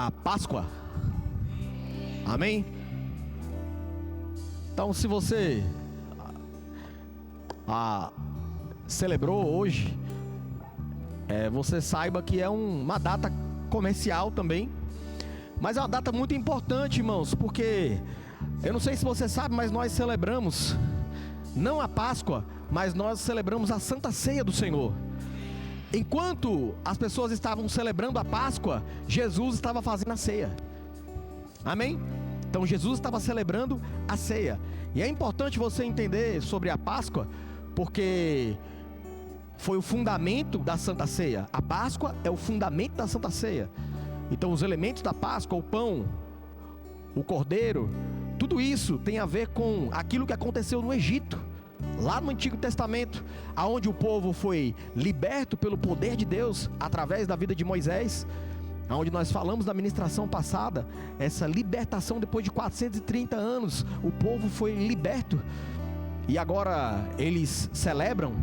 a Páscoa. Amém? Então, se você celebrou hoje, você saiba que é uma data comercial também, mas é uma data muito importante, irmãos, porque eu não sei se você sabe, mas nós celebramos não a Páscoa, mas nós celebramos a Santa Ceia do Senhor. Enquanto as pessoas estavam celebrando a Páscoa, Jesus estava fazendo a ceia. Amém? Então Jesus estava celebrando a ceia. E é importante você entender sobre a Páscoa, porque foi o fundamento da Santa Ceia. A Páscoa é o fundamento da Santa Ceia. Então os elementos da Páscoa, o pão, o cordeiro, tudo isso tem a ver com aquilo que aconteceu no Egito, lá no Antigo Testamento, aonde o povo foi liberto pelo poder de Deus através da vida de Moisés, onde nós falamos na ministração passada, essa libertação depois de 430 anos, o povo foi liberto, e agora eles celebram.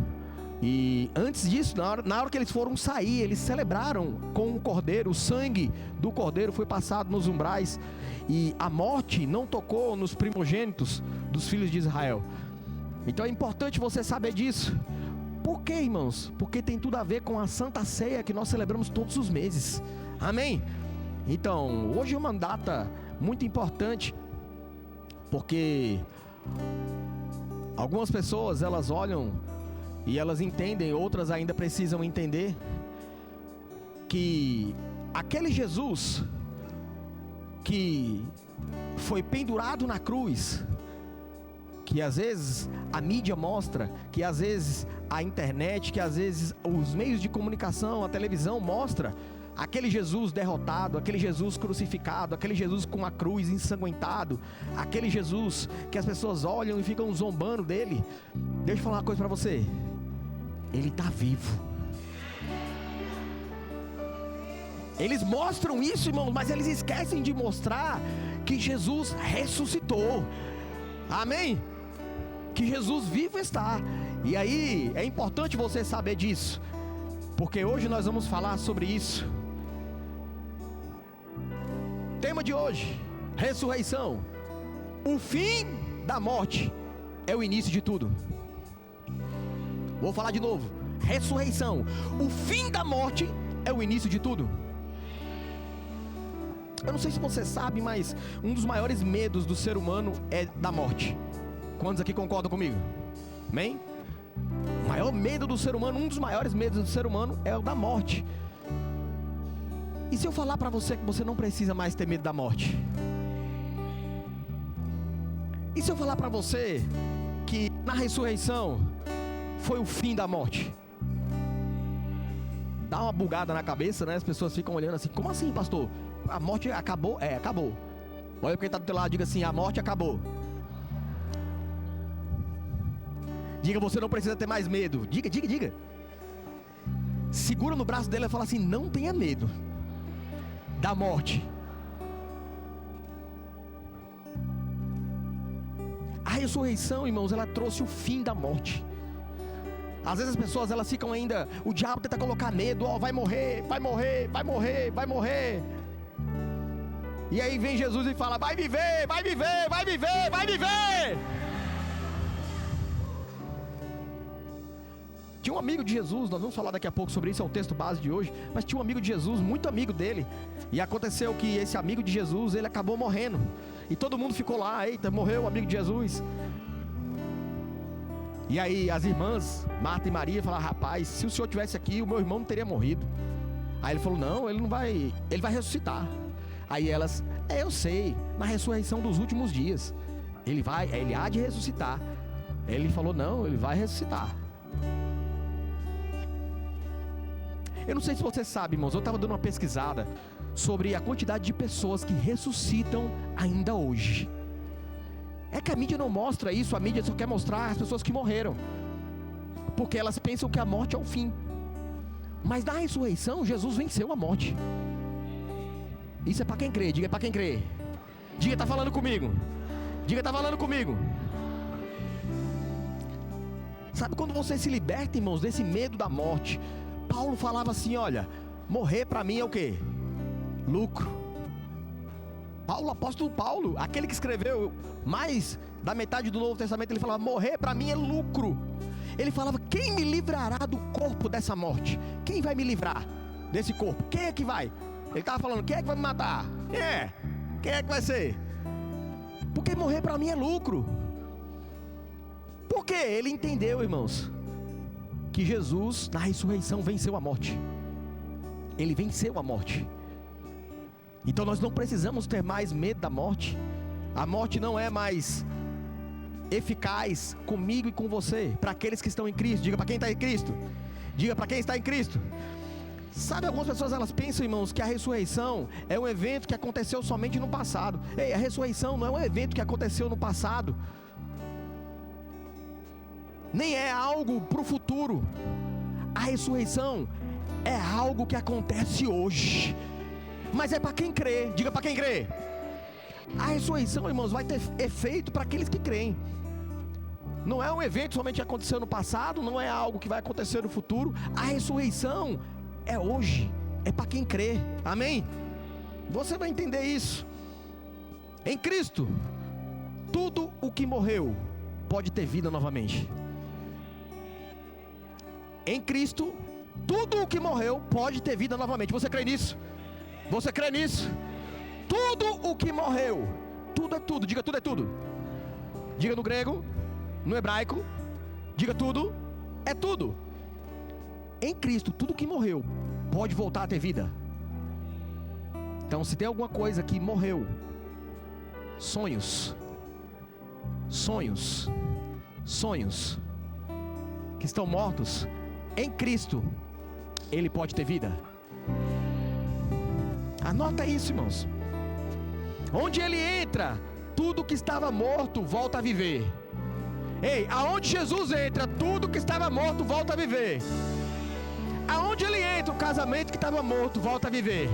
E antes disso, na hora que eles foram sair, eles celebraram com o cordeiro. O sangue do cordeiro foi passado nos umbrais, e a morte não tocou nos primogênitos dos filhos de Israel. Então é importante você saber disso. Por quê, irmãos? Porque tem tudo a ver com a Santa Ceia que nós celebramos todos os meses. Amém? Então, hoje é uma data muito importante, porque algumas pessoas, elas olham e elas entendem, outras ainda precisam entender, que aquele Jesus que foi pendurado na cruz, que às vezes a mídia mostra, que às vezes a internet, que às vezes os meios de comunicação, a televisão mostra, aquele Jesus derrotado, aquele Jesus crucificado, aquele Jesus com a cruz ensanguentado, aquele Jesus que as pessoas olham e ficam zombando dele. Deixa eu falar uma coisa para você, ele está vivo. Eles mostram isso, irmãos, mas eles esquecem de mostrar que Jesus ressuscitou. Amém? Que Jesus vivo está. E aí é importante você saber disso, porque hoje nós vamos falar sobre isso. Tema de hoje: ressurreição. O fim da morte é o início de tudo. Vou falar de novo: ressurreição. O fim da morte é o início de tudo. Eu não sei se você sabe, mas um dos maiores medos do ser humano é da morte. Quantos aqui concordam comigo? Amém? O maior medo do ser humano, um dos maiores medos do ser humano é o da morte. E se eu falar para você que você não precisa mais ter medo da morte? E se eu falar para você que na ressurreição foi o fim da morte? Dá uma bugada na cabeça, né? As pessoas ficam olhando assim: como assim, pastor? A morte acabou? É, acabou. Olha quem está do teu lado, diga assim: a morte acabou. Diga: você não precisa ter mais medo. Diga, diga, diga. Segura no braço dele e fala assim: não tenha medo da morte. A ressurreição, irmãos, ela trouxe o fim da morte. Às vezes as pessoas, elas ficam ainda, o diabo tenta colocar medo: ó, vai morrer, vai morrer, vai morrer, vai morrer. E aí vem Jesus e fala: vai viver, vai viver, vai viver, vai viver. Tinha um amigo de Jesus, nós vamos falar daqui a pouco sobre isso, é o texto base de hoje. Mas tinha um amigo de Jesus, muito amigo dele, e aconteceu que esse amigo de Jesus, ele acabou morrendo, e todo mundo ficou lá: eita, morreu o amigo de Jesus. E aí as irmãs Marta e Maria falaram: rapaz, se o senhor tivesse aqui, o meu irmão não teria morrido. Aí ele falou: não, ele não vai, ele vai ressuscitar. Aí elas: eu sei, na ressurreição dos últimos dias ele há de ressuscitar. Ele falou: não, ele vai ressuscitar. Eu não sei se você sabe, irmãos, eu estava dando uma pesquisada sobre a quantidade de pessoas que ressuscitam ainda hoje. É que a mídia não mostra isso, a mídia só quer mostrar as pessoas que morreram, porque elas pensam que a morte é o fim. Mas na ressurreição, Jesus venceu a morte. Isso é para quem crê, diga: para quem crê. Diga: está falando comigo. Diga: está falando comigo. Sabe quando você se liberta, irmãos, desse medo da morte? Paulo falava assim: olha, morrer para mim é o quê? Lucro. Paulo, apóstolo Paulo, aquele que escreveu mais da metade do Novo Testamento, ele falava: morrer para mim é lucro. Ele falava: quem me livrará do corpo dessa morte? Quem vai me livrar desse corpo? Quem é que vai? Ele estava falando: quem é que vai me matar? Quem é que vai ser? Porque morrer para mim é lucro. Porque ele entendeu, irmãos, que Jesus na ressurreição venceu a morte. Ele venceu a morte. Então nós não precisamos ter mais medo da morte. A morte não é mais eficaz comigo e com você, para aqueles que estão em Cristo. Diga para quem está em Cristo. Diga para quem está em Cristo. Sabe, algumas pessoas elas pensam, irmãos, que a ressurreição é um evento que aconteceu somente no passado. Ei, a ressurreição não é um evento que aconteceu no passado, nem é algo para o futuro. A ressurreição é algo que acontece hoje, mas é para quem crê. Diga para quem crê. A ressurreição, irmãos, vai ter efeito para aqueles que creem. Não é um evento somente que aconteceu no passado, não é algo que vai acontecer no futuro. A ressurreição é hoje, é para quem crê. Amém? Você vai entender isso. Em Cristo, tudo o que morreu pode ter vida novamente. Em Cristo, tudo o que morreu pode ter vida novamente. Você crê nisso? Você crê nisso? Tudo o que morreu, tudo é tudo. Diga: tudo é tudo. Diga no grego, no hebraico, diga: tudo é tudo. Em Cristo, tudo que morreu pode voltar a ter vida. Então, se tem alguma coisa que morreu, sonhos que estão mortos, em Cristo ele pode ter vida. Anota isso, irmãos. Onde ele entra, tudo que estava morto volta a viver. Ei, aonde Jesus entra, tudo que estava morto volta a viver. Aonde ele entra, o casamento que estava morto volta a viver.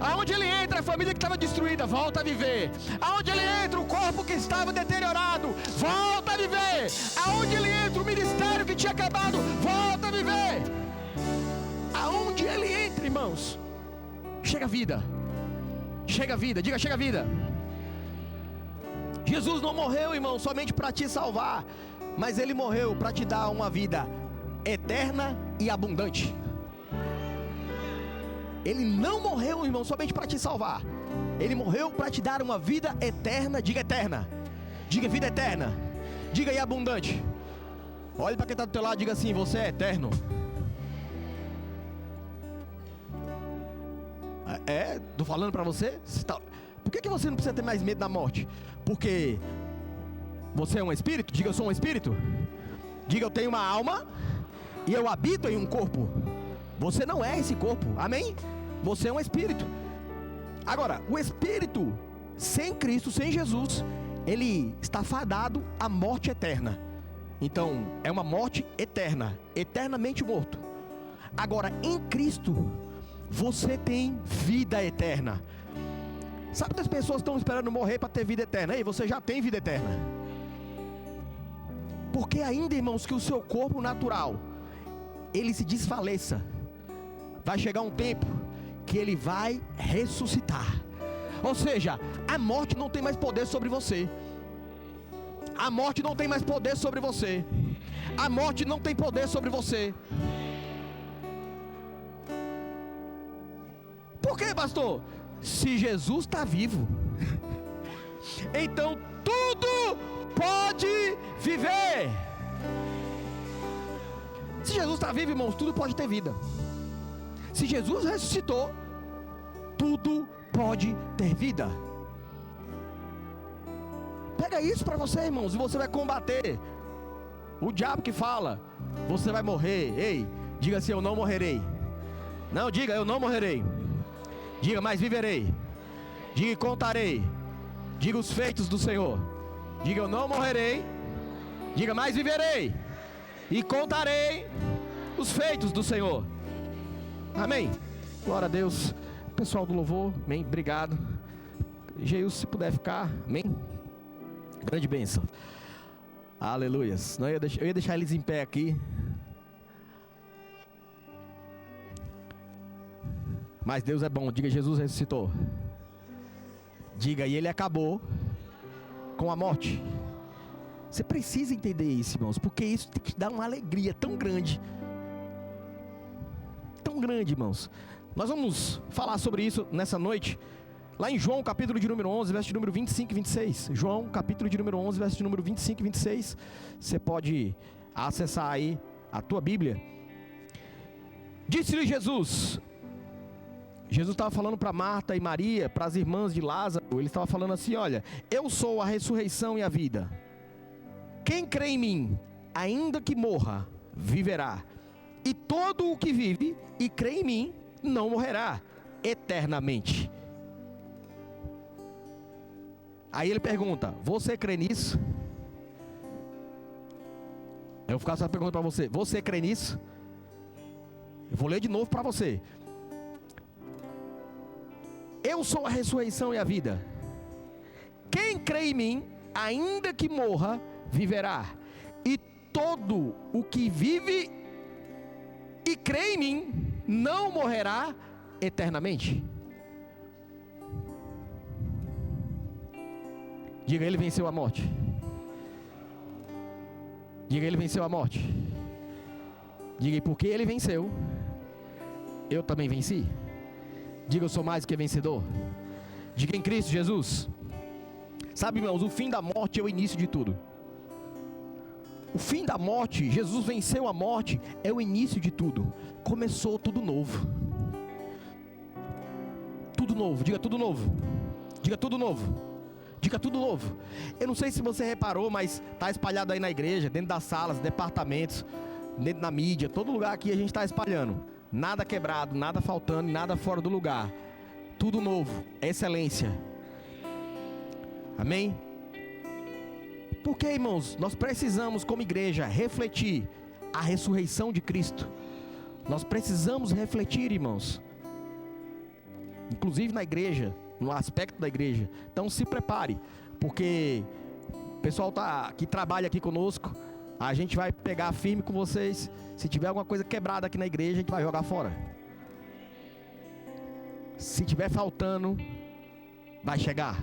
Aonde ele entra, a família que estava destruída volta a viver. Aonde ele entra, o corpo que estava deteriorado volta a viver. Aonde ele entra, o ministério que tinha acabado volta a viver. Aonde ele entra, irmãos, chega vida. Chega vida. Diga: chega vida. Jesus não morreu, irmão, somente para te salvar, mas ele morreu para te dar uma vida eterna e abundante. Ele não morreu, irmão, somente para te salvar. Ele morreu para te dar uma vida eterna. Diga: eterna. Diga: vida eterna. Diga: e abundante. Olhe para quem está do teu lado e diga assim: você é eterno. Estou falando para você. Por que você não precisa ter mais medo da morte? Porque você é um espírito. Diga: eu sou um espírito. Diga: eu tenho uma alma e eu habito em um corpo. Você não é esse corpo, amém? Você é um espírito. Agora, o espírito sem Cristo, sem Jesus, ele está fadado à morte eterna. Então, é uma morte eterna, eternamente morto. Agora, em Cristo, você tem vida eterna. Sabe que as pessoas estão esperando morrer para ter vida eterna? Ei, você já tem vida eterna. Porque ainda, irmãos, que o seu corpo natural ele se desfaleça, vai chegar um tempo que ele vai ressuscitar. Ou seja, a morte não tem mais poder sobre você. A morte não tem mais poder sobre você. A morte não tem poder sobre você. Por quê, pastor? Se Jesus está vivo, então tudo pode viver. Se Jesus está vivo, irmãos, tudo pode ter vida. Se Jesus ressuscitou, tudo pode ter vida. Pega isso para você, irmãos, e você vai combater o diabo que fala: você vai morrer. Ei, diga assim: eu não morrerei. Não, diga: eu não morrerei. Diga: mas viverei. Diga: contarei. Diga: os feitos do Senhor. Diga: eu não morrerei. Diga: mas viverei e contarei os feitos do Senhor. Amém. Glória a Deus. Pessoal do louvor, amém. Obrigado. Jesus, se puder ficar, amém. Grande bênção. Aleluias. Eu ia deixar eles em pé aqui, mas Deus é bom. Diga: Jesus ressuscitou. Diga, e ele acabou com a morte. Você precisa entender isso, irmãos, porque isso tem que te dar uma alegria tão grande. Tão grande, irmãos. Nós vamos falar sobre isso nessa noite, lá em João, capítulo de número 11, verso de número 25 e 26. João, capítulo de número 11, verso de número 25 e 26. Você pode acessar aí a tua Bíblia. Disse-lhe Jesus estava falando para Marta e Maria, para as irmãs de Lázaro. Ele estava falando assim: olha, eu sou a ressurreição e a vida. Quem crê em mim, ainda que morra, viverá. E todo o que vive e crê em mim, não morrerá eternamente. Aí ele pergunta: você crê nisso? Eu vou ficar só perguntando para você: você crê nisso? Eu vou ler de novo para você. Eu sou a ressurreição e a vida. Quem crê em mim, ainda que morra, viverá. E todo o que vive e crê em mim, não morrerá eternamente. Diga, ele venceu a morte. Diga, ele venceu a morte. Diga, e porque ele venceu, eu também venci. Diga, eu sou mais do que vencedor. Diga, em Cristo Jesus. Sabe, irmãos, o fim da morte é o início de tudo. O fim da morte, Jesus venceu a morte, é o início de tudo. Começou tudo novo. Tudo novo, diga tudo novo. Diga tudo novo. Diga tudo novo. Eu não sei se você reparou, mas está espalhado aí na igreja, dentro das salas, departamentos, dentro da mídia, todo lugar aqui a gente está espalhando. Nada quebrado, nada faltando, nada fora do lugar. Tudo novo, excelência. Amém? Porque, irmãos, nós precisamos como igreja refletir a ressurreição de Cristo. Nós precisamos refletir, irmãos, inclusive na igreja, no aspecto da igreja. Então se prepare, porque o pessoal que trabalha aqui conosco, a gente vai pegar firme com vocês. Se tiver alguma coisa quebrada aqui na igreja, a gente vai jogar fora. Se tiver faltando, vai chegar.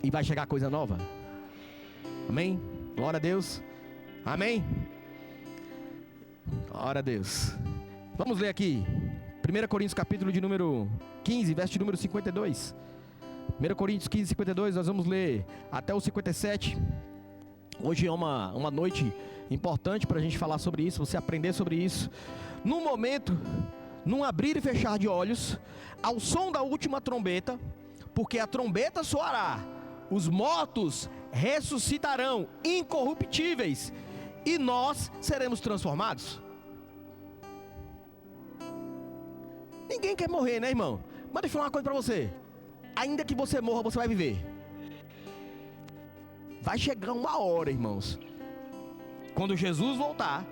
E vai chegar coisa nova. Amém? Glória a Deus. Amém? Glória a Deus. Vamos ler aqui 1 Coríntios capítulo de número 15, verso de número 52. 1 Coríntios 15, 52, nós vamos ler até o 57. Hoje é uma noite importante para a gente falar sobre isso, você aprender sobre isso. Num momento, num abrir e fechar de olhos, ao som da última trombeta, porque a trombeta soará, os mortos ressuscitarão incorruptíveis, e nós seremos transformados. Ninguém quer morrer, né, irmão? Mas deixa eu falar uma coisa para você: ainda que você morra, você vai viver. Vai chegar uma hora, irmãos, quando Jesus voltar,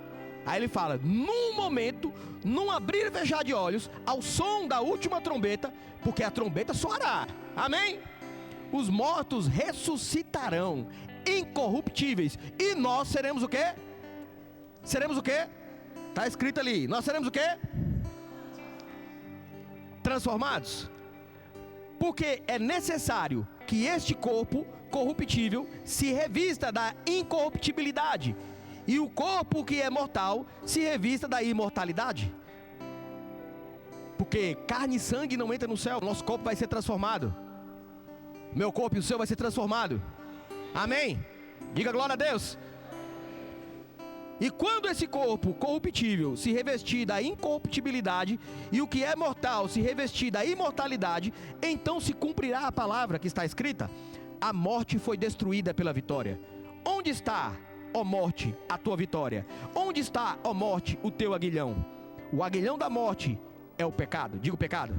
aí ele fala: num momento, num abrir e fechar de olhos, ao som da última trombeta, porque a trombeta soará, amém? Os mortos ressuscitarão incorruptíveis, e nós seremos o quê? Seremos o quê? Está escrito ali, nós seremos o quê? Transformados. Porque é necessário que este corpo corruptível se revista da incorruptibilidade, e o corpo que é mortal se revista da imortalidade. Porque carne e sangue não entra no céu, nosso corpo vai ser transformado. Meu corpo e o seu vai ser transformado. Amém? Diga glória a Deus. E quando esse corpo corruptível se revestir da incorruptibilidade, e o que é mortal se revestir da imortalidade, então se cumprirá a palavra que está escrita: a morte foi destruída pela vitória. Onde está, ó morte, a tua vitória? Onde está, ó morte, o teu aguilhão? O aguilhão da morte é o pecado. Diga o pecado.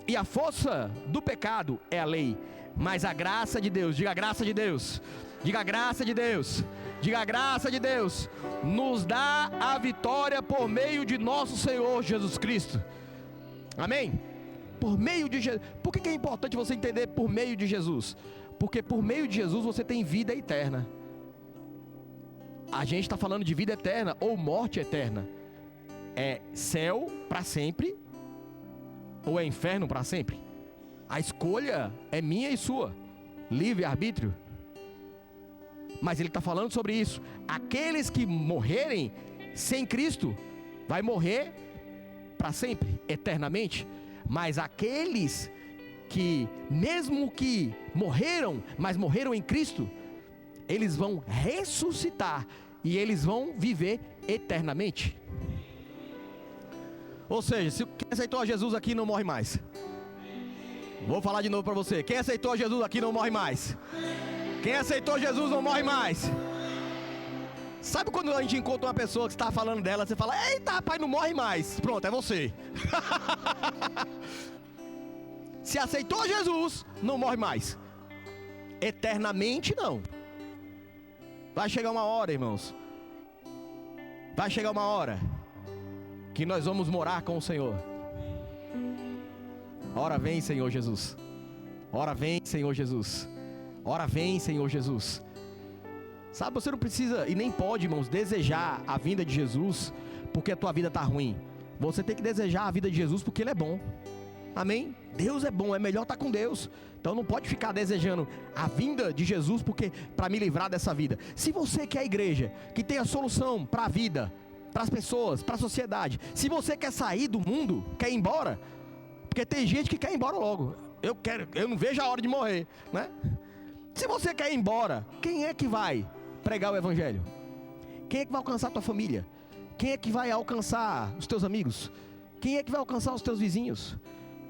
E a força do pecado é a lei. Mas a graça de Deus, diga a graça de Deus, diga a graça de Deus, diga a graça de Deus, nos dá a vitória por meio de nosso Senhor Jesus Cristo. Amém? Por meio de Jesus. Por que é importante você entender por meio de Jesus? Porque por meio de Jesus você tem vida eterna. A gente está falando de vida eterna ou morte eterna. É céu para sempre ou é inferno para sempre? A escolha é minha e sua. Livre-arbítrio. Mas ele está falando sobre isso. Aqueles que morrerem sem Cristo, vai morrer para sempre, eternamente. Mas aqueles que, mesmo que morreram, mas morreram em Cristo, eles vão ressuscitar e eles vão viver eternamente. Ou seja, se quem aceitou a Jesus aqui não morre mais. Vou falar de novo para você. Quem aceitou a Jesus aqui não morre mais. Quem aceitou Jesus não morre mais. Sabe quando a gente encontra uma pessoa que está falando dela, você fala: eita, rapaz, não morre mais. Pronto, é você. Se aceitou Jesus, não morre mais. Eternamente não. Vai chegar uma hora, irmãos. Vai chegar uma hora que nós vamos morar com o Senhor. Ora vem, Senhor Jesus. Ora vem, Senhor Jesus. Ora vem, Senhor Jesus. Sabe, você não precisa e nem pode, irmãos, desejar a vinda de Jesus porque a tua vida está ruim. Você tem que desejar a vida de Jesus porque Ele é bom. Amém? Deus é bom, é melhor estar com Deus. Então não pode ficar desejando a vinda de Jesus porque para me livrar dessa vida. Se você quer a igreja que tem a solução para a vida, para as pessoas, para a sociedade, se você quer sair do mundo, quer ir embora, porque tem gente que quer ir embora logo. Eu não vejo a hora de morrer, né? Se você quer ir embora, quem é que vai pregar o evangelho? Quem é que vai alcançar a tua família? Quem é que vai alcançar os teus amigos? Quem é que vai alcançar os teus vizinhos?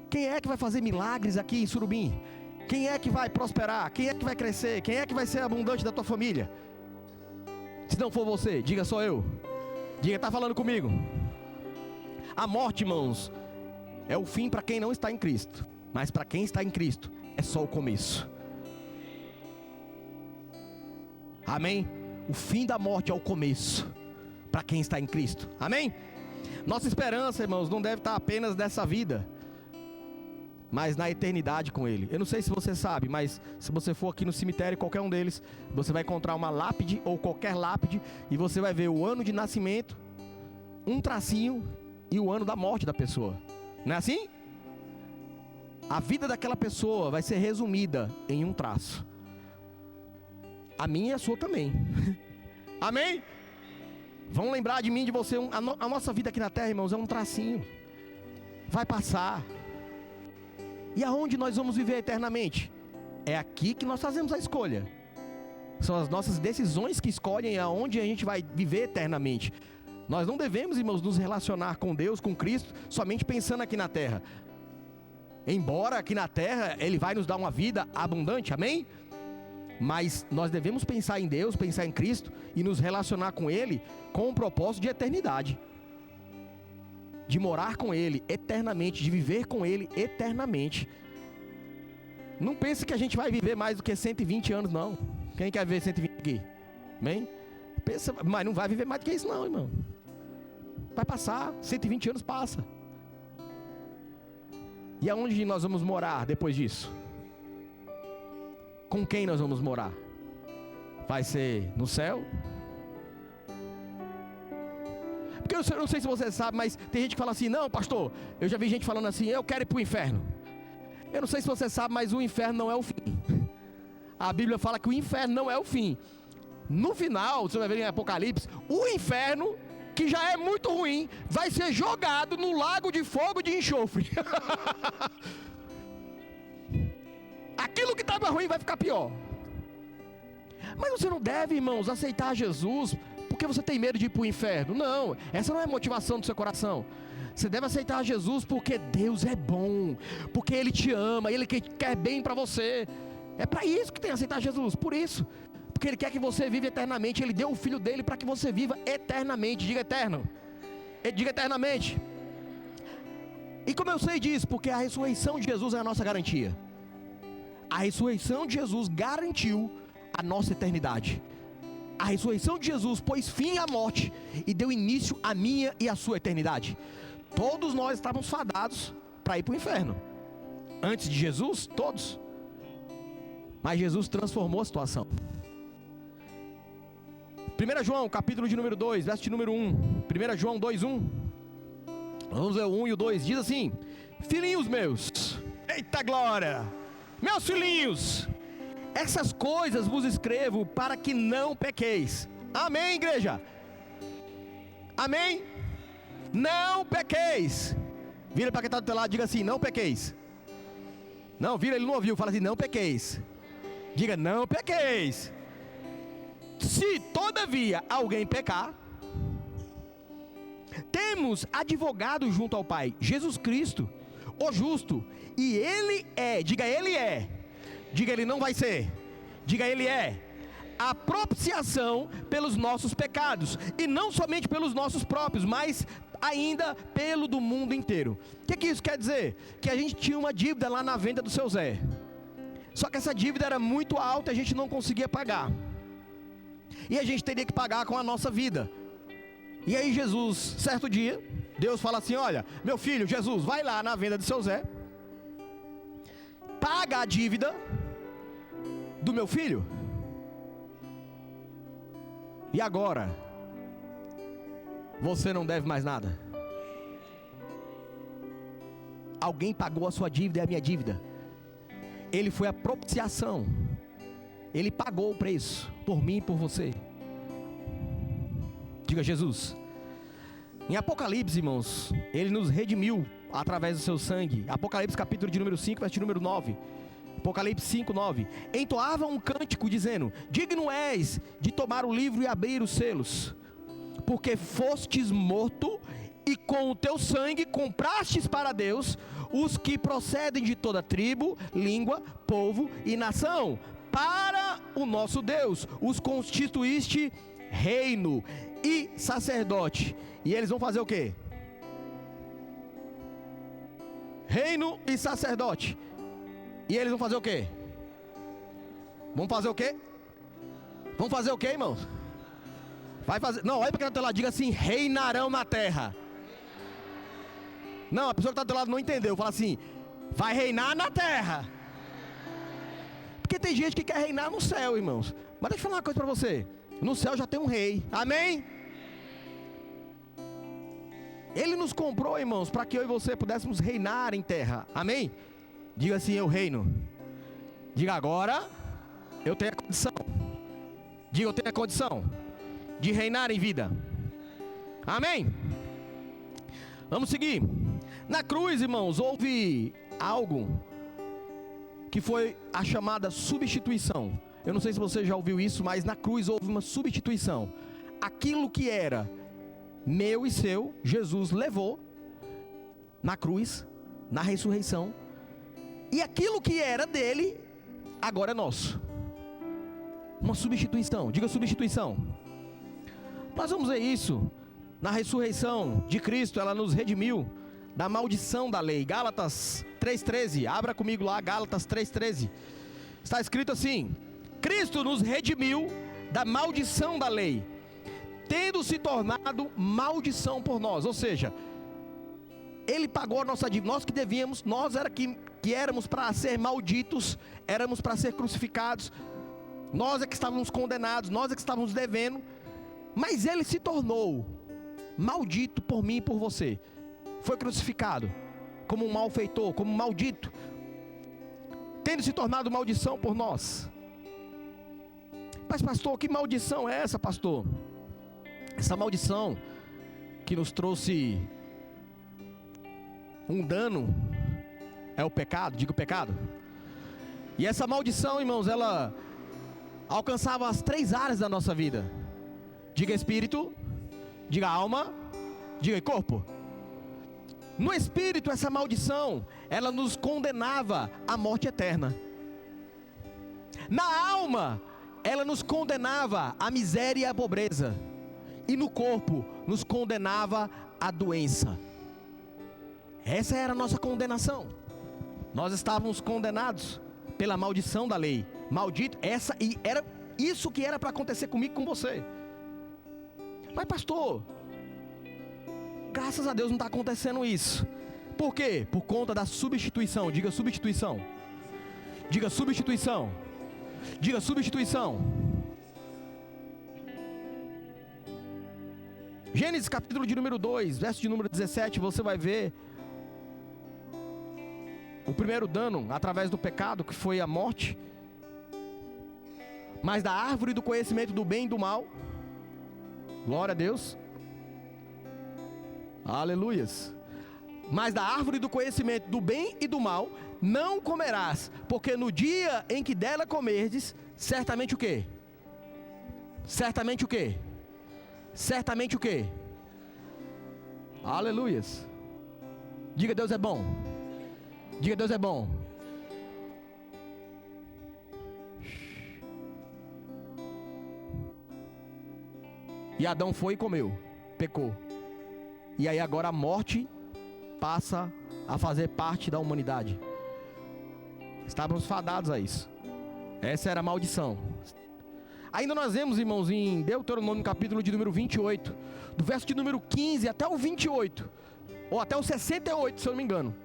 Quem é que vai fazer milagres aqui em Surubim? Quem é que vai prosperar? Quem é que vai crescer? Quem é que vai ser abundante da tua família? Se não for você, diga: sou eu. Diga: está falando comigo. A morte, irmãos, é o fim para quem não está em Cristo. Mas para quem está em Cristo, é só o começo. Amém? O fim da morte é o começo para quem está em Cristo. Amém? Nossa esperança, irmãos, não deve estar apenas nessa vida, mas na eternidade com Ele. Eu não sei se você sabe, mas se você for aqui no cemitério, qualquer um deles, você vai encontrar uma lápide ou qualquer lápide, e você vai ver o ano de nascimento, um tracinho e o ano da morte da pessoa. Não é assim? A vida daquela pessoa vai ser resumida em um traço. A minha e a sua também. Amém? Vão lembrar de mim e de você. A nossa vida aqui na terra, irmãos, é um tracinho. Vai passar. E aonde nós vamos viver eternamente? É aqui que nós fazemos a escolha. São as nossas decisões que escolhem aonde a gente vai viver eternamente. Nós não devemos, irmãos, nos relacionar com Deus, com Cristo, somente pensando aqui na terra. Embora aqui na terra Ele vai nos dar uma vida abundante, amém? Mas nós devemos pensar em Deus, pensar em Cristo e nos relacionar com Ele com um propósito de eternidade. De morar com Ele eternamente, de viver com Ele eternamente. Não pense que a gente vai viver mais do que 120 anos, não. Quem quer viver 120 aqui? Amém? Pensa, mas não vai viver mais do que isso não, irmão. Vai passar, 120 anos passa. E aonde nós vamos morar depois disso? Com quem nós vamos morar? Vai ser no céu? Porque eu não sei se você sabe, mas tem gente que fala assim: não, pastor, eu já vi gente falando assim: eu quero ir para o inferno. Eu não sei se você sabe, mas o inferno não é o fim. A Bíblia fala que o inferno não é o fim. No final, você vai ver em Apocalipse, o inferno, que já é muito ruim, vai ser jogado no lago de fogo de enxofre. Aquilo que estava ruim vai ficar pior. Mas você não deve, irmãos, aceitar Jesus porque você tem medo de ir para o inferno. Não, essa não é a motivação do seu coração. Você deve aceitar Jesus porque Deus é bom, porque Ele te ama, Ele quer bem para você. É para isso que tem que aceitar Jesus, por isso. Porque Ele quer que você viva eternamente. Ele deu o Filho dEle para que você viva eternamente. Diga eterno. Diga eternamente. E como eu sei disso? Porque a ressurreição de Jesus é a nossa garantia. A ressurreição de Jesus garantiu a nossa eternidade. A ressurreição de Jesus pôs fim à morte e deu início à minha e à sua eternidade. Todos nós estávamos fadados para ir para o inferno. Antes de Jesus, todos. Mas Jesus transformou a situação. 1 João, capítulo de número 2, verso de número 1. 1 João 2, 1. Vamos ver o 1 e o 2. Diz assim: filhinhos meus. Eita glória! Meus filhinhos, essas coisas vos escrevo para que não pequeis. Amém, igreja? Amém? Não pequeis. Vira para quem está do teu lado, diga assim: não pequeis. Não, vira, ele não ouviu, fala assim: não pequeis. Diga: não pequeis. Se todavia alguém pecar, temos advogado junto ao Pai, Jesus Cristo, o justo, e Ele é, diga Ele é, diga Ele não vai ser, diga Ele é, a propiciação pelos nossos pecados, e não somente pelos nossos próprios, mas ainda pelo do mundo inteiro. O que isso quer dizer? Que a gente tinha uma dívida lá na venda do seu Zé, só que essa dívida era muito alta e a gente não conseguia pagar, e a gente teria que pagar com a nossa vida. E aí Jesus, certo dia, Deus fala assim: olha, meu filho Jesus, vai lá na venda do seu Zé, paga a dívida do meu filho, e agora você não deve mais nada. Alguém pagou a sua dívida e a minha dívida. Ele foi a propiciação. Ele pagou o preço por mim e por você. Diga Jesus. Em Apocalipse, irmãos, Ele nos redimiu através do seu sangue. Apocalipse capítulo de número 5, versículo número 9. Apocalipse 5, 9. Entoava um cântico dizendo: digno és de tomar o livro e abrir os selos, porque fostes morto e com o teu sangue comprastes para Deus os que procedem de toda tribo, língua, povo e nação. Para o nosso Deus os constituíste reino e sacerdote. E eles vão fazer o quê? Reino e sacerdote. E eles vão fazer o quê? Vão fazer o quê? Vão fazer o quê, irmãos? Vai fazer. Não, olha para quem está do teu lado, diga assim: reinarão na terra. Não, a pessoa que está do teu lado não entendeu. Fala assim: vai reinar na terra. Porque tem gente que quer reinar no céu, irmãos. Mas deixa eu falar uma coisa para você: no céu já tem um rei. Amém? Ele nos comprou, irmãos, para que eu e você pudéssemos reinar em terra. Amém? Diga assim: eu reino. Diga: agora eu tenho a condição. Diga: eu tenho a condição de reinar em vida. Amém? Vamos seguir. Na cruz, irmãos, houve algo que foi a chamada substituição. Eu não sei se você já ouviu isso, mas na cruz houve uma substituição. Aquilo que era meu e seu, Jesus levou na cruz, na ressurreição. E aquilo que era dele, agora é nosso. Uma substituição, diga substituição. Nós vamos ver isso na ressurreição de Cristo. Ela nos redimiu da maldição da lei. Gálatas 3,13, abra comigo lá, Gálatas 3,13. Está escrito assim: Cristo nos redimiu da maldição da lei, tendo se tornado maldição por nós. Ou seja, Ele pagou a nossa dívida. Nós que devíamos, nós era que éramos para ser malditos, éramos para ser crucificados, nós é que estávamos condenados, nós é que estávamos devendo, mas Ele se tornou maldito por mim e por você. Foi crucificado como um malfeitor, como um maldito, tendo se tornado maldição por nós. Mas pastor, que maldição é essa, pastor? Essa maldição que nos trouxe um dano é o pecado, diga o pecado. E essa maldição, irmãos, ela alcançava as 3 áreas da nossa vida. Diga espírito, diga alma, diga corpo. No espírito, essa maldição, ela nos condenava à morte eterna. Na alma, ela nos condenava à miséria e à pobreza. E no corpo, nos condenava à doença. Essa era a nossa condenação. Nós estávamos condenados pela maldição da lei. Maldito, e era isso que era para acontecer comigo e com você. Mas pastor, graças a Deus não está acontecendo isso. Por quê? Por conta da substituição. Diga substituição. Diga substituição. Diga substituição. Gênesis capítulo de número 2, verso de número 17, você vai ver o primeiro dano através do pecado, que foi a morte. Mas da árvore do conhecimento do bem e do mal, glória a Deus, aleluias. Mas da árvore do conhecimento do bem e do mal não comerás, porque no dia em que dela comerdes, certamente o quê? Certamente o quê? Certamente o quê? Aleluias. Diga, Deus é bom. Diga, Deus é bom. E Adão foi e comeu, pecou. E aí agora a morte passa a fazer parte da humanidade. Estávamos fadados a isso. Essa era a maldição. Ainda nós vemos, irmãos, em Deuteronômio capítulo de número 28, do verso de número 15 até o 28, ou até o 68, se eu não me engano.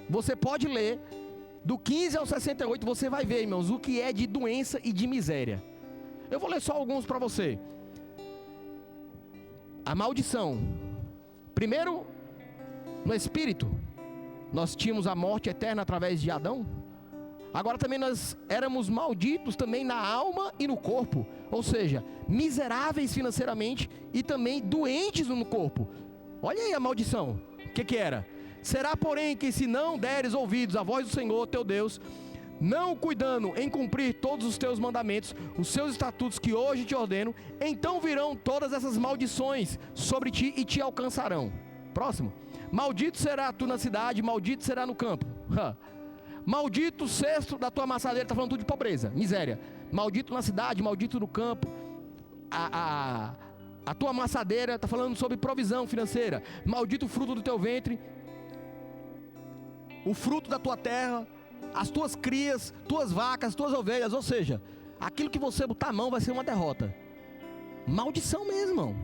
Você pode ler, do 15 ao 68, você vai ver, irmãos, o que é de doença e de miséria. Eu vou ler só alguns para você. A maldição. Primeiro, no espírito, nós tínhamos a morte eterna através de Adão. Agora também nós éramos malditos também na alma e no corpo. Ou seja, miseráveis financeiramente e também doentes no corpo. Olha aí a maldição. O que era? Será, porém, que se não deres ouvidos à voz do Senhor teu Deus, não cuidando em cumprir todos os teus mandamentos, os seus estatutos que hoje te ordeno, então virão todas essas maldições sobre ti e te alcançarão. Próximo. Maldito será tu na cidade, maldito será no campo. Maldito o cesto da tua amassadeira. Está falando tudo de pobreza, miséria. Maldito na cidade, maldito no campo. A tua amassadeira está falando sobre provisão financeira. Maldito o fruto do teu ventre, o fruto da tua terra, as tuas crias, tuas vacas, tuas ovelhas. Ou seja, aquilo que você botar a mão vai ser uma derrota. Maldição mesmo, irmão.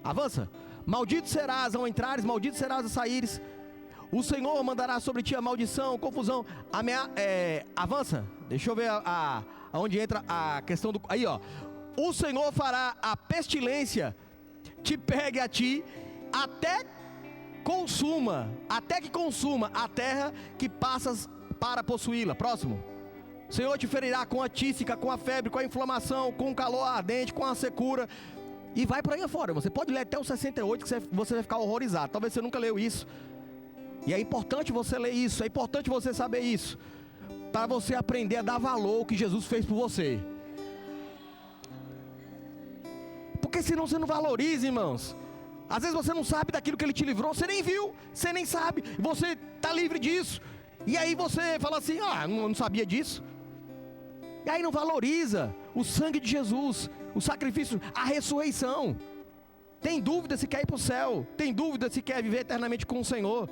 Avança. Maldito serás ao entrares, maldito serás ao saíres. O Senhor mandará sobre ti a maldição, confusão, avança. Deixa eu ver aonde entra a questão do... Aí, ó. O Senhor fará a pestilência te pegue a ti, até que consuma a terra que passas para possuí-la. Próximo. O Senhor te ferirá com a tísica, com a febre, com a inflamação, com o calor ardente, com a secura. E vai por aí afora. Você pode ler até o 68 que você vai ficar horrorizado. Talvez você nunca leu isso. E é importante você ler isso. É importante você saber isso, para você aprender a dar valor ao que Jesus fez por você. Porque senão você não valoriza, irmãos. Às vezes você não sabe daquilo que Ele te livrou. Você nem viu, você nem sabe. Você está livre disso. E aí você fala assim, não sabia disso. E aí não valoriza o sangue de Jesus, o sacrifício, a ressurreição. Tem dúvida se quer ir para o céu. Tem dúvida se quer viver eternamente com o Senhor.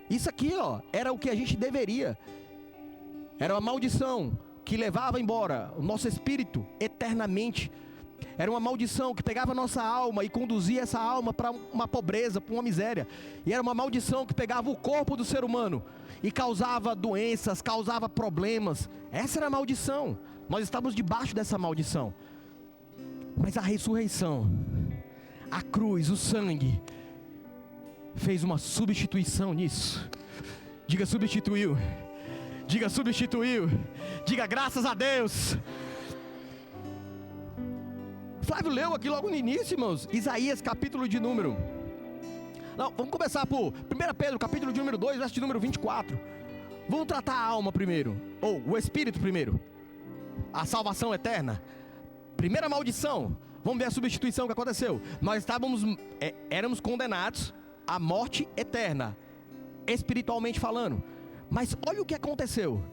Isso aqui, era o que a gente deveria. Era uma maldição que levava embora o nosso espírito eternamente. Era uma maldição que pegava a nossa alma e conduzia essa alma para uma pobreza, para uma miséria. E era uma maldição que pegava o corpo do ser humano e causava doenças, causava problemas. Essa era a maldição. Nós estávamos debaixo dessa maldição. Mas a ressurreição, a cruz, o sangue, fez uma substituição nisso. Diga substituiu. Diga substituiu. Diga graças a Deus. Flávio leu aqui logo no início, irmãos, Isaías capítulo de número... Não, vamos começar por 1 Pedro capítulo de número 2, verso de número 24. Vamos tratar a alma primeiro, ou o espírito primeiro. A salvação eterna. Primeira maldição. Vamos ver a substituição que aconteceu. Nós éramos condenados à morte eterna, espiritualmente falando. Mas olha o que aconteceu.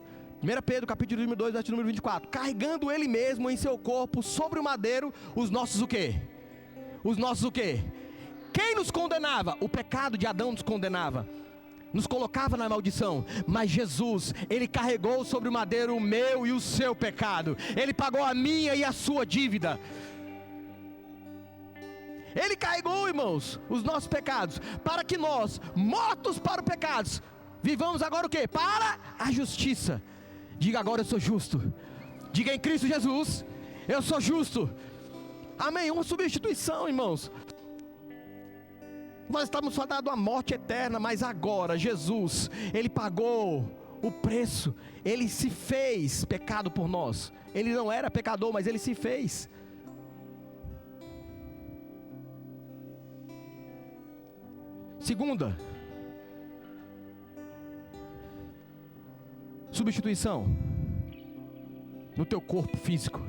1 Pedro capítulo número 2, verso número 24. Carregando Ele mesmo em seu corpo sobre o madeiro os nossos o quê? Os nossos o quê? Quem nos condenava? O pecado de Adão nos condenava, nos colocava na maldição. Mas Jesus, Ele carregou sobre o madeiro o meu e o seu pecado. Ele pagou a minha e a sua dívida. Ele carregou, irmãos, os nossos pecados, para que nós, mortos para os pecados, vivamos agora o quê? Para a justiça. Diga agora, eu sou justo. Diga em Cristo Jesus, eu sou justo. Amém, uma substituição, irmãos. Nós estamos fadados à morte eterna, mas agora Jesus, Ele pagou o preço. Ele se fez pecado por nós. Ele não era pecador, mas ele se fez. Segunda, substituição no teu corpo físico.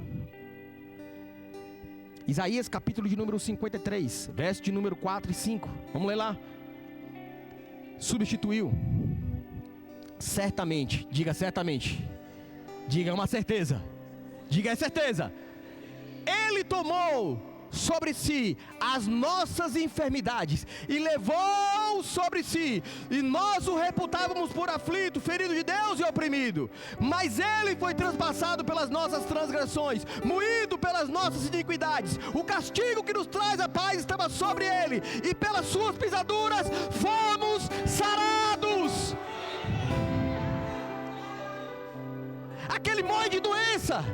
Isaías capítulo de número 53, verso de número 4 e 5. Vamos ler lá. Substituiu. Certamente. Diga certamente. Diga uma certeza. Diga é certeza. Ele tomou sobre si as nossas enfermidades e levou sobre si, e nós o reputávamos por aflito, ferido de Deus e oprimido, mas ele foi transpassado pelas nossas transgressões, moído pelas nossas iniquidades. O castigo que nos traz a paz estava sobre ele, e pelas suas pisaduras fomos sarados. Aquele monte de doença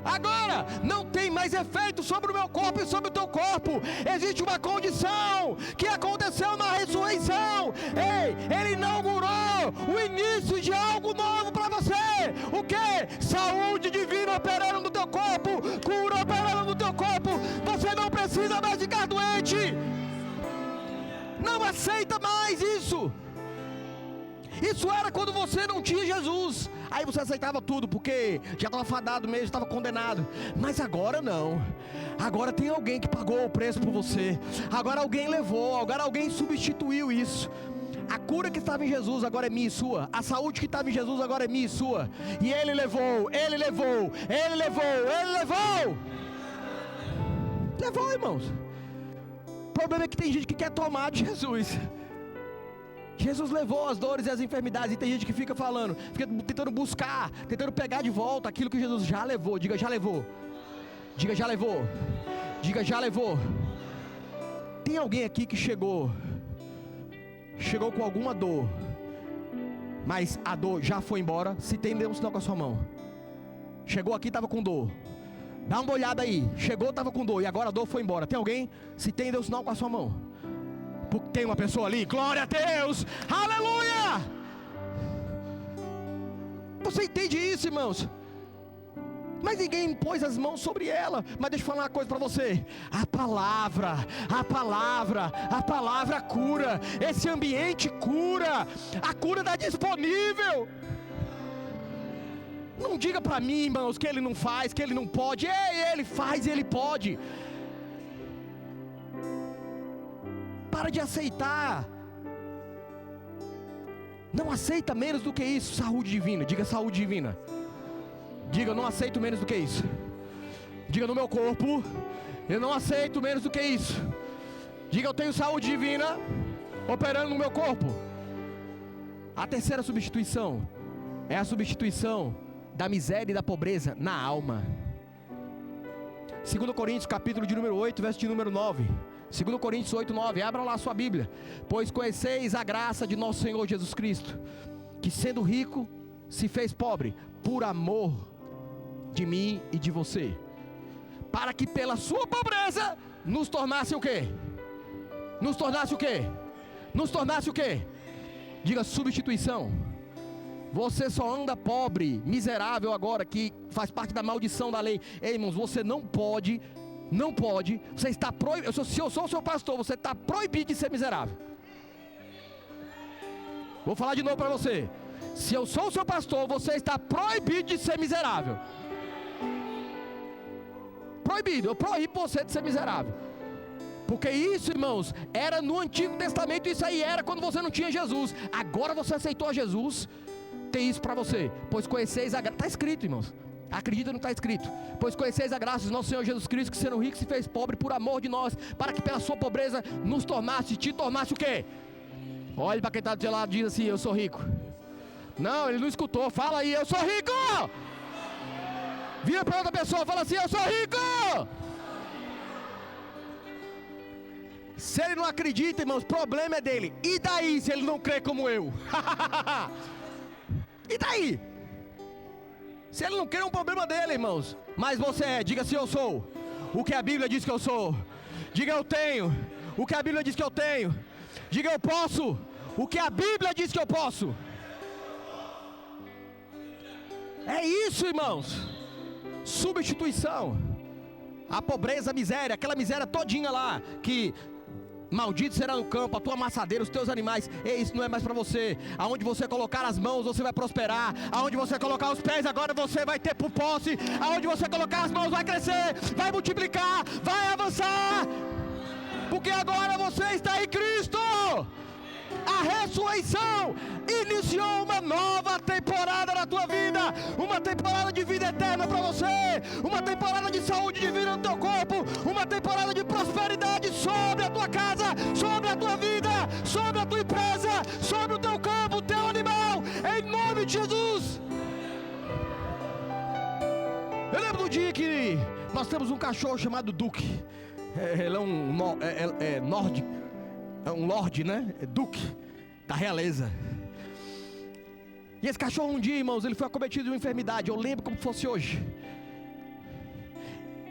agora não tem mais efeito sobre o meu corpo e sobre o teu corpo. Existe uma condição que aconteceu na ressurreição. Ei, ele inaugurou o início de algo novo para você. O que? Saúde divina operando no teu corpo, cura operando no teu corpo. Você não precisa mais ficar doente. Não aceita mais isso. Isso era quando você não tinha Jesus. Aí você aceitava tudo, porque já estava fadado mesmo, estava condenado. Mas agora não. Agora tem alguém que pagou o preço por você. Agora alguém levou, agora alguém substituiu isso. A cura que estava em Jesus agora é minha e sua. A saúde que estava em Jesus agora é minha e sua. E Ele levou, Ele levou, Ele levou, Ele levou. Levou, irmãos. O problema é que tem gente que quer tomar de Jesus. Jesus levou as dores e as enfermidades, e tem gente que fica falando, fica tentando buscar, tentando pegar de volta aquilo que Jesus já levou. Diga já levou. Diga já levou. Diga já levou. Tem alguém aqui que chegou com alguma dor, mas a dor já foi embora? Se tem, dê um sinal com a sua mão. Chegou aqui, estava com dor. Dá uma olhada aí. Chegou, estava com dor, e agora a dor foi embora. Tem alguém? Se tem, dê um sinal com a sua mão. Porque tem uma pessoa ali, glória a Deus, aleluia. Você entende isso, irmãos? Mas ninguém impôs as mãos sobre ela. Mas deixa eu falar uma coisa para você. A palavra cura. Esse ambiente cura. A cura está disponível. Não diga para mim, irmãos, que ele não faz, que ele não pode. Ele faz e ele pode. Para de aceitar. Não aceita menos do que isso. Saúde divina. Diga saúde divina. Diga, eu não aceito menos do que isso. Diga, no meu corpo, eu não aceito menos do que isso. Diga, eu tenho saúde divina operando no meu corpo. A terceira substituição é a substituição da miséria e da pobreza na alma. 2 Coríntios capítulo de número 8, verso de número 9. 2 Coríntios 8, 9, abra lá a sua Bíblia. Pois conheceis a graça de nosso Senhor Jesus Cristo, que sendo rico, se fez pobre, por amor de mim e de você, para que pela sua pobreza, nos tornasse o quê? Nos tornasse o quê? Nos tornasse o quê? Diga substituição. Você só anda pobre, miserável agora, que faz parte da maldição da lei. Ei, irmãos, você não pode, você está proibido. Se eu sou o seu pastor, você está proibido de ser miserável. Vou falar de novo para você. Se eu sou o seu pastor, você está proibido de ser miserável. Proibido, eu proíbo você de ser miserável. Porque isso, irmãos, era no Antigo Testamento. Isso aí era quando você não tinha Jesus. Agora você aceitou a Jesus, tem isso para você. Pois conheceis a graça. Está escrito, irmãos. Acredita, não está escrito. Pois conheceis a graça do nosso Senhor Jesus Cristo, que sendo rico se fez pobre por amor de nós, para que pela sua pobreza nos tornasse, te tornasse o quê? Olhe para quem está do seu lado e diz assim: eu sou rico. Não, ele não escutou. Fala aí: eu sou rico. Vira para outra pessoa, fala assim: eu sou rico. Se ele não acredita, irmãos, o problema é dele. E daí se ele não crê como eu? E daí? Se ele não crê, é um problema dele, irmãos. Mas você é, diga assim: eu sou o que a Bíblia diz que eu sou. Diga: eu tenho o que a Bíblia diz que eu tenho. Diga: eu posso o que a Bíblia diz que eu posso. É isso, irmãos. Substituição. A pobreza, a miséria, aquela miséria todinha lá, que maldito será no campo, a tua amassadeira, os teus animais. Isso não é mais para você. Aonde você colocar as mãos, você vai prosperar. Aonde você colocar os pés, agora você vai ter por posse. Aonde você colocar as mãos, vai crescer, vai multiplicar, vai avançar. Porque agora você está em Cristo. A ressurreição iniciou uma nova temporada na tua vida. Uma temporada de vida eterna para você. Uma temporada de saúde divina no teu corpo. Uma temporada de prosperidade sobre a tua casa, sobre a tua vida, sobre a tua empresa, sobre o teu campo, o teu animal, em nome de Jesus. Eu lembro do dia que nós temos um cachorro chamado Duque. Ele é um nórdico. É um lorde, né? É Duque da realeza. E esse cachorro um dia, irmãos, ele foi acometido de uma enfermidade. Eu lembro como fosse hoje.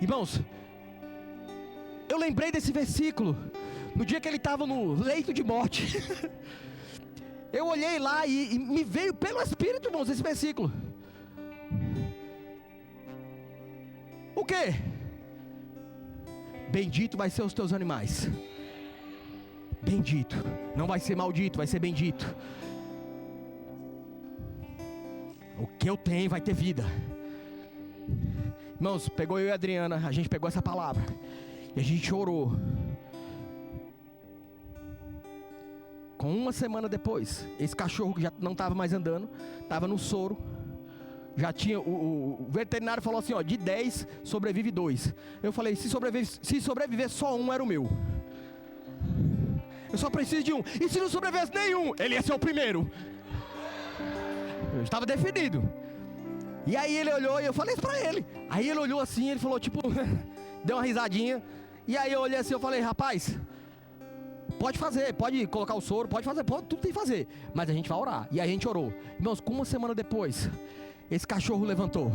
Irmãos, eu lembrei desse versículo no dia que ele estava no leito de morte. Eu olhei lá e me veio pelo Espírito, irmãos, esse versículo. O quê? Bendito vai ser os teus animais. Bendito, não vai ser maldito, vai ser bendito. O que eu tenho vai ter vida. Irmãos, pegou eu e a Adriana, a gente pegou essa palavra e a gente orou. Com uma semana depois, esse cachorro que já não estava mais andando, estava no soro. Já tinha, o veterinário falou assim, ó, de 10 sobrevive 2. Eu falei, se sobreviver só um era o meu. Eu só preciso de um. E se não sobrevivesse nenhum, ele ia ser o primeiro. Eu estava definido. E aí ele olhou e eu falei isso pra ele. Aí ele olhou assim, ele falou tipo, deu uma risadinha. E aí eu olhei assim, eu falei, rapaz, pode fazer, pode colocar o soro, pode fazer, tudo tem que fazer. Mas a gente vai orar. E aí a gente orou. Irmãos, com uma semana depois, esse cachorro levantou.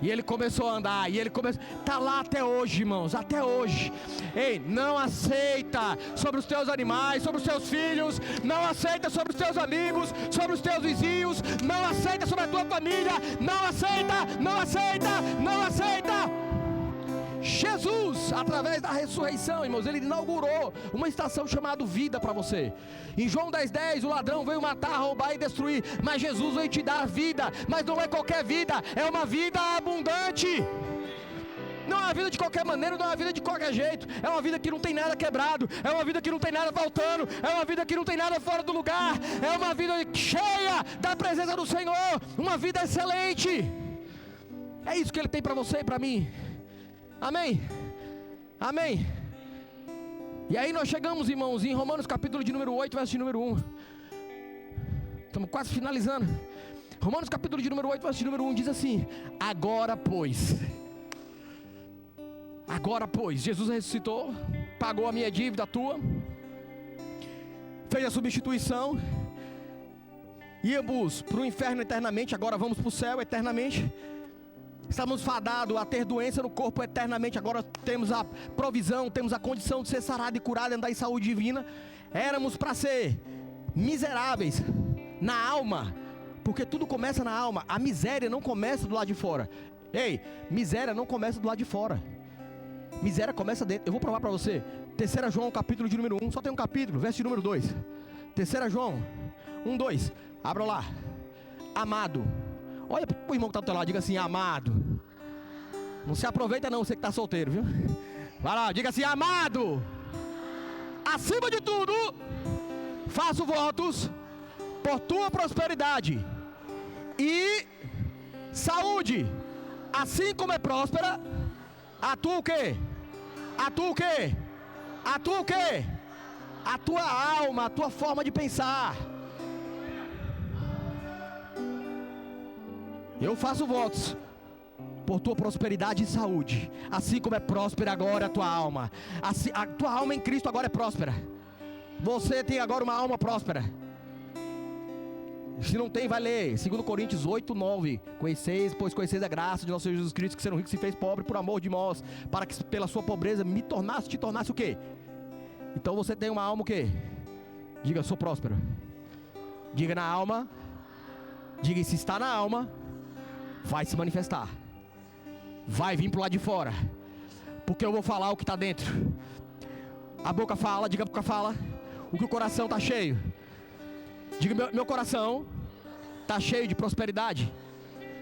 E ele começou a andar. E ele começou. Está lá até hoje, irmãos. Até hoje. Ei, não aceita sobre os teus animais, sobre os teus filhos. Não aceita sobre os teus amigos, sobre os teus vizinhos. Não aceita sobre a tua família. Não aceita, não aceita, não aceita. Jesus, através da ressurreição, irmãos, ele inaugurou uma estação chamada vida para você. Em João 10:10, o ladrão veio matar, roubar e destruir, mas Jesus veio te dar vida. Mas não é qualquer vida, é uma vida abundante. Não é uma vida de qualquer maneira, não é uma vida de qualquer jeito. É uma vida que não tem nada quebrado, é uma vida que não tem nada faltando, é uma vida que não tem nada fora do lugar, é uma vida cheia da presença do Senhor, uma vida excelente. É isso que ele tem para você e para mim. Amém? Amém? E aí nós chegamos, irmãos, em Romanos capítulo de número 8, verso de número 1. Estamos quase finalizando. Romanos capítulo de número 8, verso de número 1 diz assim: agora pois, Jesus ressuscitou, pagou a minha dívida, a tua, fez a substituição, íamos para o inferno eternamente, agora vamos para o céu eternamente. Estamos fadados a ter doença no corpo eternamente. Agora temos a provisão, temos a condição de ser sarado e curado, andar em saúde divina. Éramos para ser miseráveis na alma, porque tudo começa na alma. A miséria não começa do lado de fora. Ei, miséria não começa do lado de fora. Miséria começa dentro. Eu vou provar para você. 3 João capítulo de número 1. Só tem um capítulo, verso de número 2. 3 João 1:2. Abra lá. Amado, olha para o irmão que está do teu lado, diga assim: amado. Não se aproveita não, você que está solteiro, viu? Vai lá, diga assim: amado, acima de tudo, faço votos por tua prosperidade e saúde, assim como é próspera a tua o quê? A tua o quê? A tua o quê? A tua alma, a tua forma de pensar. Eu faço votos por tua prosperidade e saúde, assim como é próspera agora a tua alma. Assim, a tua alma em Cristo agora é próspera. Você tem agora uma alma próspera. Se não tem, vai ler 2 Coríntios 8:9. Conheceis, pois conheceis a graça de nosso Senhor Jesus Cristo, que sendo rico se fez pobre por amor de nós, para que pela sua pobreza te tornasse o quê? Então você tem uma alma o quê? Diga: sou próspero. Diga: na alma. Diga: se está na alma, vai se manifestar. Vai vir pro lado de fora. Porque eu vou falar o que está dentro. A boca fala, diga a boca fala. O que o coração está cheio. Diga, meu coração está cheio de prosperidade,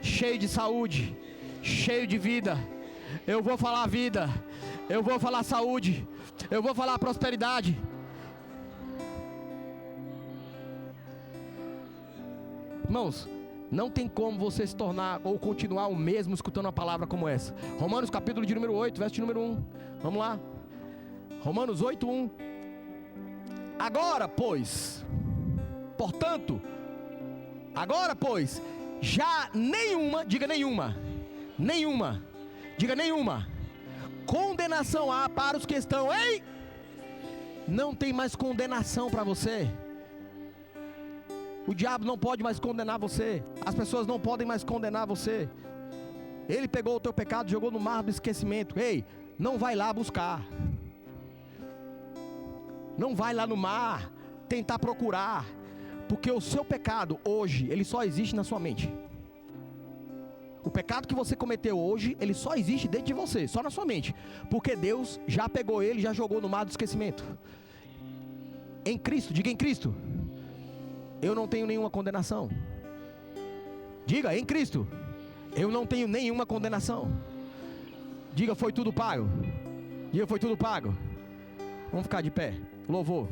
cheio de saúde, cheio de vida. Eu vou falar vida. Eu vou falar saúde. Eu vou falar prosperidade. Irmãos, não tem como você se tornar ou continuar o mesmo escutando uma palavra como essa. Romanos capítulo de número 8, verso de número 1. Vamos lá. Romanos 8, 1. Agora, pois, já nenhuma, diga nenhuma, condenação há para os que estão em... Não tem mais condenação para você. O diabo não pode mais condenar você. As pessoas não podem mais condenar você. Ele pegou o teu pecado e jogou no mar do esquecimento. Ei, não vai lá buscar. Não vai lá no mar tentar procurar. Porque o seu pecado hoje, ele só existe na sua mente. O pecado que você cometeu hoje, ele só existe dentro de você, só na sua mente. Porque Deus já pegou ele e já jogou no mar do esquecimento. Em Cristo, diga em Cristo. Eu não tenho nenhuma condenação. Diga, em Cristo, eu não tenho nenhuma condenação. Diga, foi tudo pago. Diga, foi tudo pago. Vamos ficar de pé. Louvor.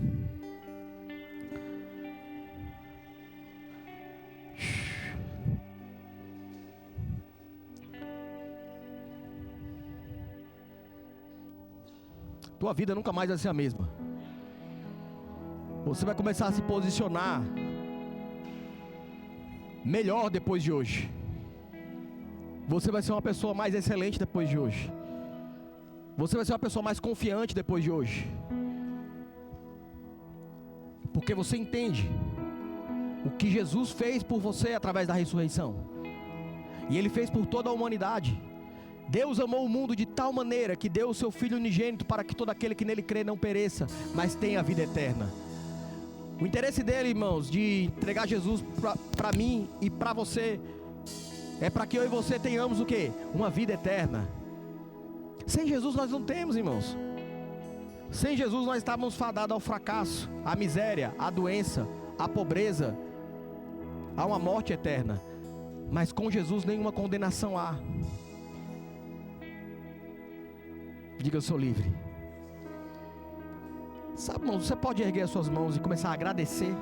Tua vida nunca mais vai ser a mesma. Você vai começar a se posicionar melhor depois de hoje. Você vai ser uma pessoa mais excelente depois de hoje. Você vai ser uma pessoa mais confiante depois de hoje. Porque você entende o que Jesus fez por você através da ressurreição. E Ele fez por toda a humanidade. Deus amou o mundo de tal maneira que deu o seu Filho unigênito para que todo aquele que nele crê não pereça, mas tenha a vida eterna. O interesse dele, irmãos, de entregar Jesus para mim e para você, é para que eu e você tenhamos o quê? Uma vida eterna. Sem Jesus nós não temos, irmãos. Sem Jesus nós estávamos fadados ao fracasso, à miséria, à doença, à pobreza, a uma morte eterna. Mas com Jesus nenhuma condenação há. Diga, eu sou livre. Sabe, irmão, você pode erguer as suas mãos e começar a agradecer.